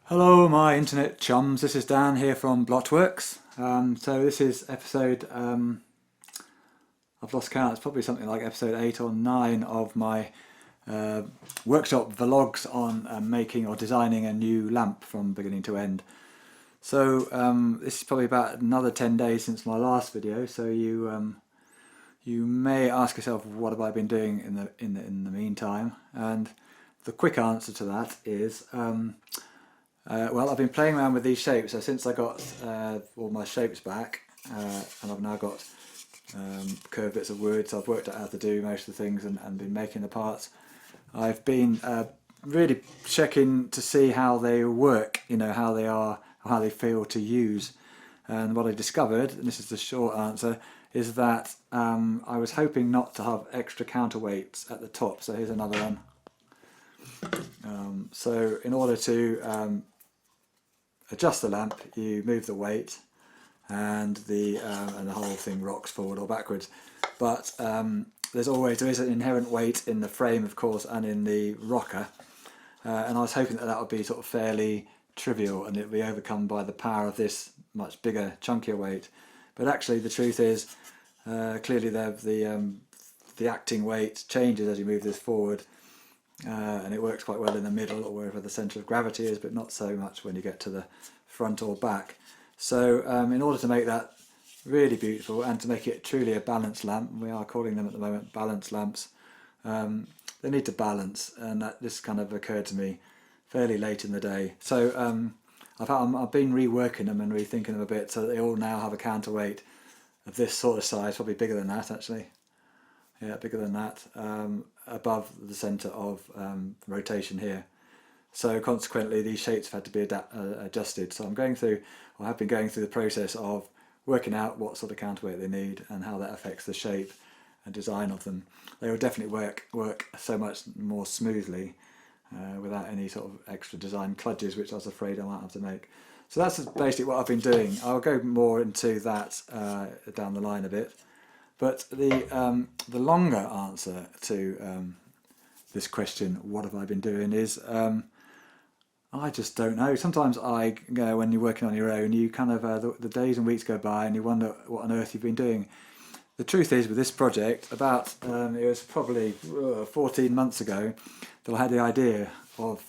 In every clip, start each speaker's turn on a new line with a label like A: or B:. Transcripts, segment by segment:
A: Hello, my internet chums. This is Dan here from Blotworks. So this is episode. I've lost count. It's probably something like episode 8 or 9 of my workshop vlogs on making or designing a new lamp from beginning to end. So this is probably about another 10 days since my last video. So you may ask yourself, what have I been doing in the meantime? And the quick answer to that is. Well, I've been playing around with these shapes. So since I got all my shapes back, and I've now got curved bits of wood, so I've worked out how to do most of the things and been making the parts. I've been really checking to see how they work, how they are, how they feel to use. And what I discovered, and this is the short answer, is that I was hoping not to have extra counterweights at the top. So here's another one. So in order to adjust the lamp, you move the weight, and the whole thing rocks forward or backwards. But there is an inherent weight in the frame, of course, and in the rocker. And I was hoping that would be sort of fairly trivial, and it would be overcome by the power of this much bigger, chunkier weight. But actually, the truth is, clearly the acting weight changes as you move this forward. And it works quite well in the middle or wherever the centre of gravity is, but not so much when you get to the front or back. So in order to make that really beautiful and to make it truly a balanced lamp, we are calling them at the moment balanced lamps, they need to balance, and this kind of occurred to me fairly late in the day. So I've been reworking them and rethinking them a bit, so that they all now have a counterweight of this sort of size, probably bigger than that actually. Yeah, bigger than that, above the centre of rotation here. So consequently, these shapes have had to be adjusted. So I'm going through, or have been going through the process of working out what sort of counterweight they need and how that affects the shape and design of them. They will definitely work so much more smoothly without any sort of extra design kludges, which I was afraid I might have to make. So that's basically what I've been doing. I'll go more into that down the line a bit. But the longer answer to this question, what have I been doing, is I just don't know. Sometimes when you're working on your own, you kind of the days and weeks go by and you wonder what on earth you've been doing. The truth is, with this project, about it was probably 14 months ago that I had the idea of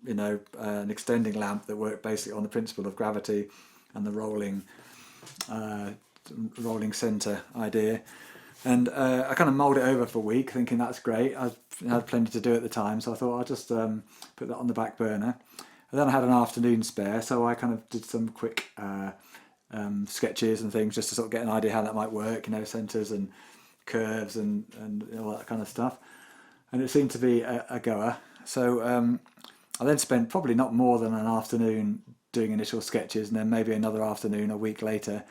A: an extending lamp that worked basically on the principle of gravity and the rolling centre idea. And I kind of mulled it over for a week, thinking that's great. I had plenty to do at the time, so I thought I'll just put that on the back burner. And then I had an afternoon spare, so I kind of did some quick sketches and things just to sort of get an idea how that might work, centres and curves and all that kind of stuff. And it seemed to be a goer. So I then spent probably not more than an afternoon doing initial sketches, and then maybe another afternoon a week later.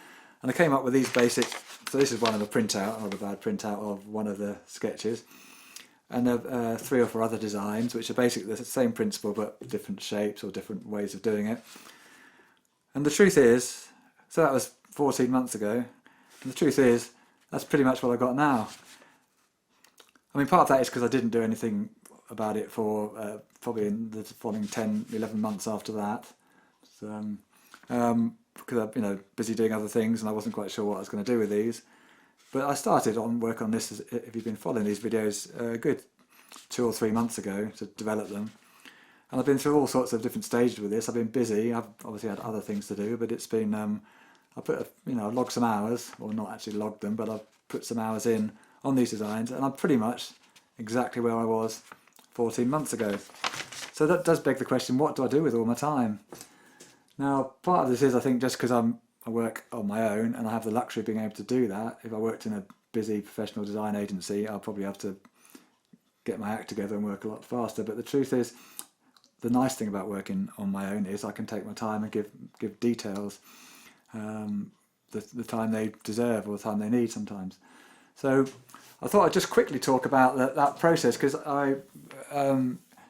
A: And I came up with these basic, so this is one of a printout, not a bad printout of one of the sketches. And 3 or 4 other designs, which are basically the same principle but different shapes or different ways of doing it. And the truth is, so that was 14 months ago, and the truth is, that's pretty much what I've got now. I mean, part of that is because I didn't do anything about it for probably in the following 10, 11 months after that. So, because I'm busy doing other things and I wasn't quite sure what I was going to do with these. But I started on work on this, if you've been following these videos, a good 2 or 3 months ago to develop them. And I've been through all sorts of different stages with this. I've been busy. I've obviously had other things to do, but it's been, I've logged some hours, or not actually logged them, but I've put some hours in on these designs, and I'm pretty much exactly where I was 14 months ago. So that does beg the question, what do I do with all my time? Now, part of this is, I think, just because I work on my own and I have the luxury of being able to do that. If I worked in a busy professional design agency, I'll probably have to get my act together and work a lot faster. But the truth is, the nice thing about working on my own is I can take my time and give details the time they deserve or the time they need sometimes. So I thought I'd just quickly talk about that process, because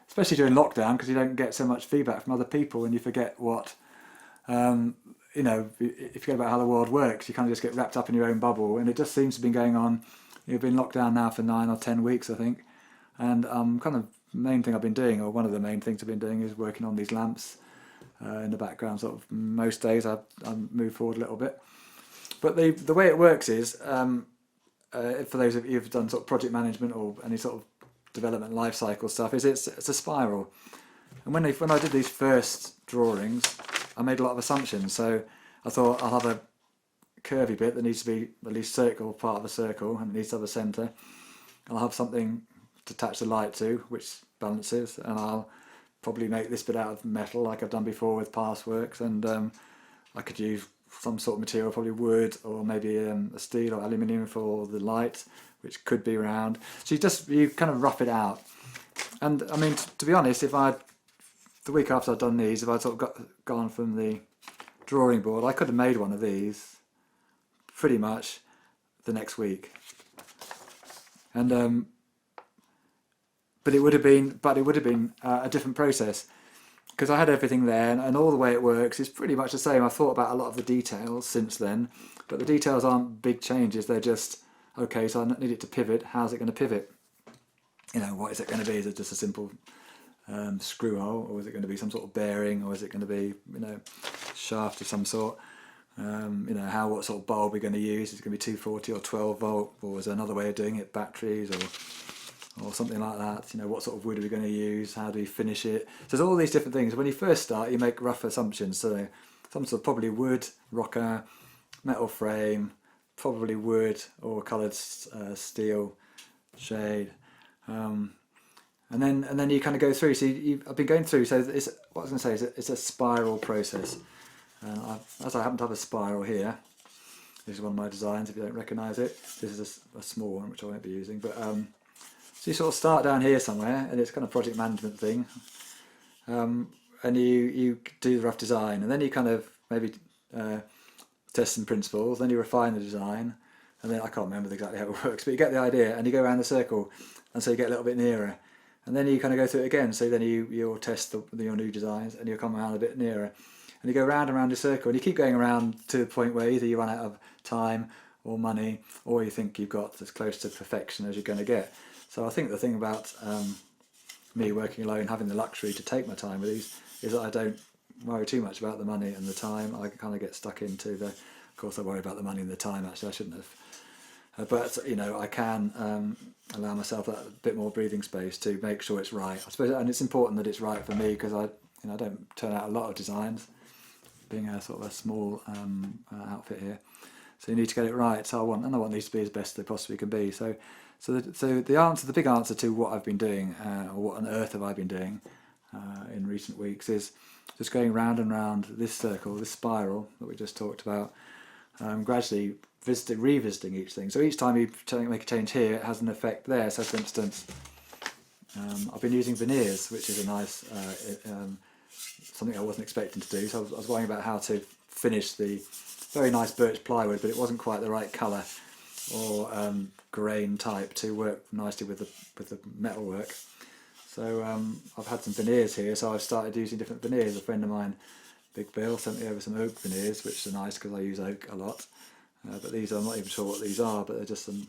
A: especially during lockdown, because you don't get so much feedback from other people and you forget what if you forget about how the world works, you kind of just get wrapped up in your own bubble, and it just seems to be going on. You've been locked down now for 9 or 10 weeks, I think, and kind of main thing I've been doing, or one of the main things I've been doing, is working on these lamps, in the background. Sort of most days I move forward a little bit. But the way it works is, for those of you who've done sort of project management or any sort of development life cycle stuff, is it's a spiral. And when I did these first drawings, I made a lot of assumptions. So I thought I'll have a curvy bit that needs to be at least circle, part of a circle, and it needs to have a centre. I'll have something to attach the light to, which balances, and I'll probably make this bit out of metal like I've done before with past works, and I could use some sort of material, probably wood or maybe a steel or aluminium for the light, which could be round. So you kind of rough it out. And I mean, to be honest, the week after I'd done these, if I'd sort of gone from the drawing board, I could have made one of these pretty much the next week. And but it would have been a different process, because I had everything there, and all the way it works is pretty much the same. I've thought about a lot of the details since then, but the details aren't big changes. They're just, okay, so I need it to pivot. How's it going to pivot? You know, what is it going to be? Is it just a simple screw hole, or is it going to be some sort of bearing, or is it going to be, you know, shaft of some sort? You know, what sort of bulb we're going to use? Is it going to be 240 or 12 volt, or is there another way of doing it, batteries or something like that? You know, what sort of wood are we going to use? How do we finish it? So there's all these different things. When you first start, you make rough assumptions. So some sort of probably wood, rocker, metal frame, probably wood or coloured steel shade. And then you kind of go through. So I've been going through. So what I was going to say is it's a spiral process. As I happen to have a spiral here, this is one of my designs. If you don't recognise it, this is a small one which I won't be using. But so you sort of start down here somewhere, and it's kind of project management thing. And you do the rough design, and then you kind of maybe test some principles. Then you refine the design, and then I can't remember exactly how it works, but you get the idea, and you go around the circle, and so you get a little bit nearer. And then you kind of go through it again. So then you'll test your new designs, and you'll come around a bit nearer. And you go round and round a circle, and you keep going around to the point where either you run out of time or money, or you think you've got as close to perfection as you're going to get. So I think the thing about me working alone, having the luxury to take my time with these, is that I don't worry too much about the money and the time. I kind of get stuck into of course I worry about the money and the time, actually I shouldn't have. But you know, I can allow myself that bit more breathing space to make sure it's right. I suppose, and it's important that it's right for me, because I don't turn out a lot of designs, being a sort of a small outfit here. So you need to get it right. So I want these to be as best they possibly can be. So the big answer to what I've been doing, or what on earth have I been doing in recent weeks, is just going round and round this circle, this spiral that we just talked about, gradually revisiting each thing. So each time you make a change here, it has an effect there. So for instance, I've been using veneers, which is a nice something I wasn't expecting to do. So I was worrying about how to finish the very nice birch plywood, but it wasn't quite the right colour or grain type to work nicely with the metal work. So I've had some veneers here, so I've started using different veneers. A friend of mine, Big Bill, sent me over some oak veneers, which are nice because I use oak a lot. But these, I'm not even sure what these are, but they're just some...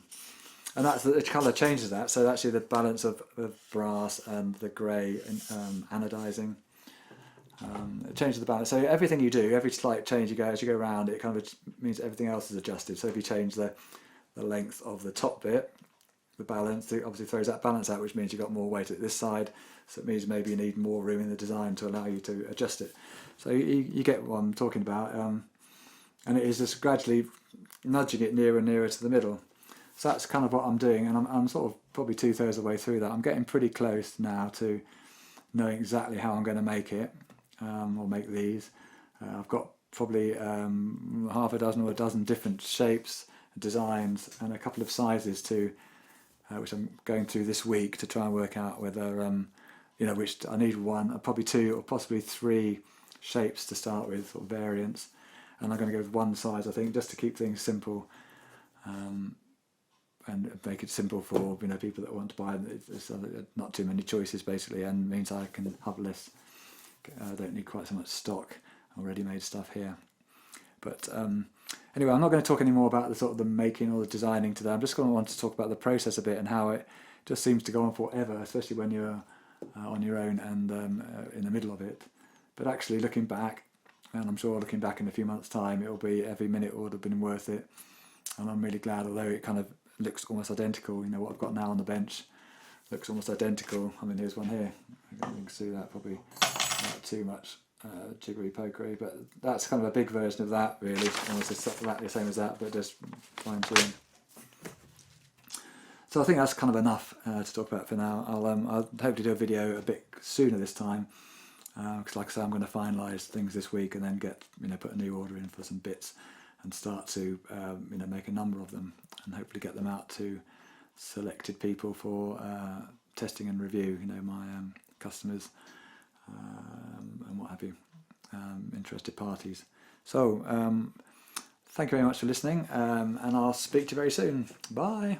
A: And that's the colour changes that, so actually the balance of brass and the grey anodising, it changes the balance. So everything you do, every slight change as you go around, it kind of means everything else is adjusted. So if you change the length of the top bit, the balance, it obviously throws that balance out, which means you've got more weight at this side, so it means maybe you need more room in the design to allow you to adjust it. So you get what I'm talking about, and it is just gradually nudging it nearer and nearer to the middle. So that's kind of what I'm doing, and I'm sort of probably 2/3 of the way through that. I'm getting pretty close now to knowing exactly how I'm going to make it, or make these. I've got probably half a dozen or a dozen different shapes, designs, and a couple of sizes too, which I'm going through this week to try and work out whether, which I need one, probably two or possibly three shapes to start with, or variants. And I'm going to go with one size, I think, just to keep things simple, and make it simple for people that want to buy them. It's not too many choices basically, and means I can have less. I don't need quite so much stock or ready-made stuff here. But anyway, I'm not going to talk any more about the making or the designing today. I'm just going to want to talk about the process a bit and how it just seems to go on forever, especially when you're on your own and in the middle of it. But actually looking back, and I'm sure looking back in a few months' time, it'll be every minute would have been worth it. And I'm really glad, although it kind of looks almost identical. You know, what I've got now on the bench looks almost identical. I mean, here's one here. I don't think you can see that, probably not too much jiggery pokery, but that's kind of a big version of that, really. Almost exactly the same as that, but just fine-tuned. So I think that's kind of enough to talk about for now. I'll hopefully do a video a bit sooner this time, because like I say, I'm going to finalise things this week and then get, put a new order in for some bits and start to make a number of them and hopefully get them out to selected people for testing and review, my customers and what have you, interested parties. So thank you very much for listening, and I'll speak to you very soon. Bye.